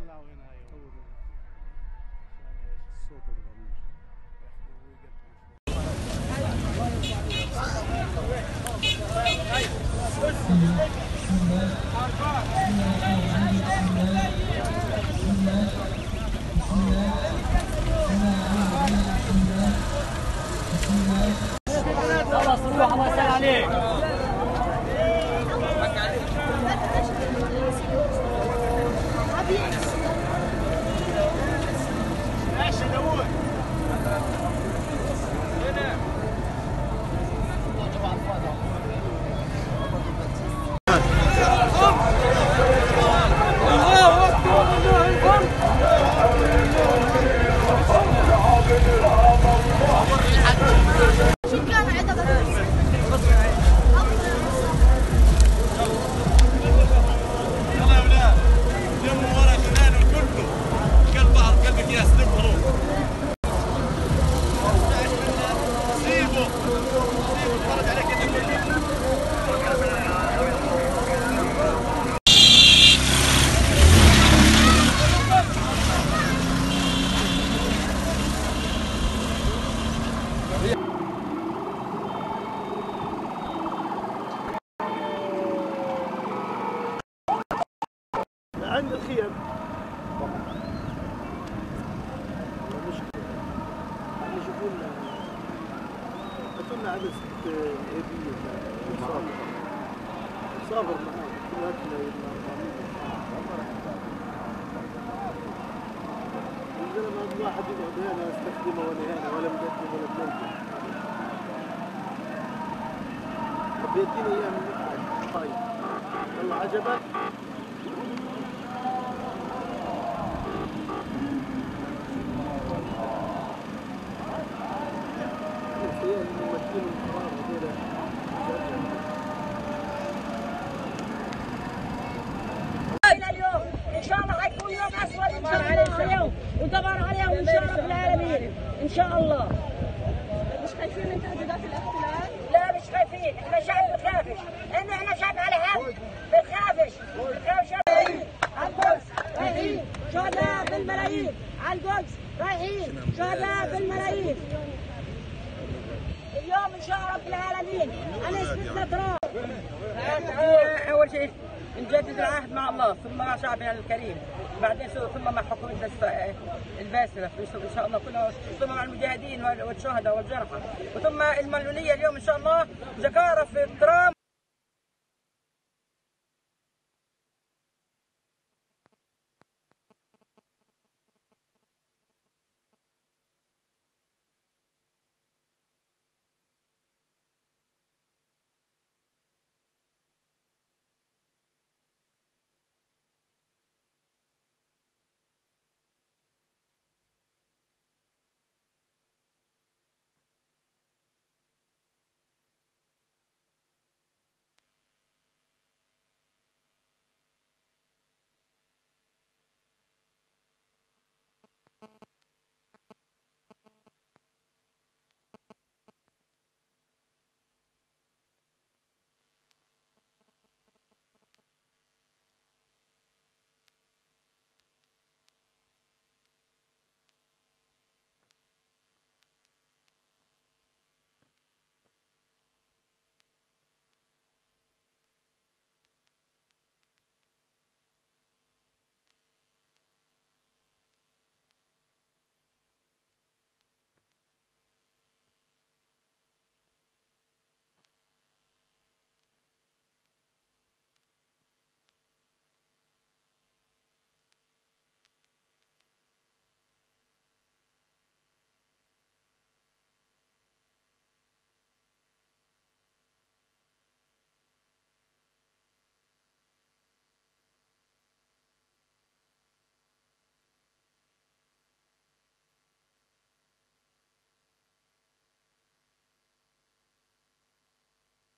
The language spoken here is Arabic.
طلعوا هنا. ايوه الصوت الغريب. خلاص روح الله يسهل عليك. ماشي داوود. عند الخيم مشكلة يعني يشوفوا لنا هاتوا لنا عدسة هدية صابر معانا كلاتنا الزلمة هذا واحد يقعد هنا يستخدمه ولا هنا ولا مقدم ولا بنقدم بيدينا اياه من طيب والله عجبك اليوم ان شاء الله حيكون يوم اسود ان شاء الله اليوم وانتظروا عليهم ان شاء الله رب العالمين ان شاء الله. مش خايفين من تهديدات الاحتلال؟ لا مش خايفين، احنا شعب بنخافش، لانه احنا شعب على هم بنخافش على القدس رايحين شهداء بالملايين، على القدس رايحين شهداء بالملايين. اليوم ان شاء الله رب العالمين انا استثنى تراب. اول شيء نجدد العهد مع الله ثم مع شعبنا الكريم، بعدين ثم مع حكومتنا الباسله ان شاء الله كلها، ثم مع المجاهدين والشهداء والجرحى، وثم المليونيه اليوم ان شاء الله جكاره في الترام.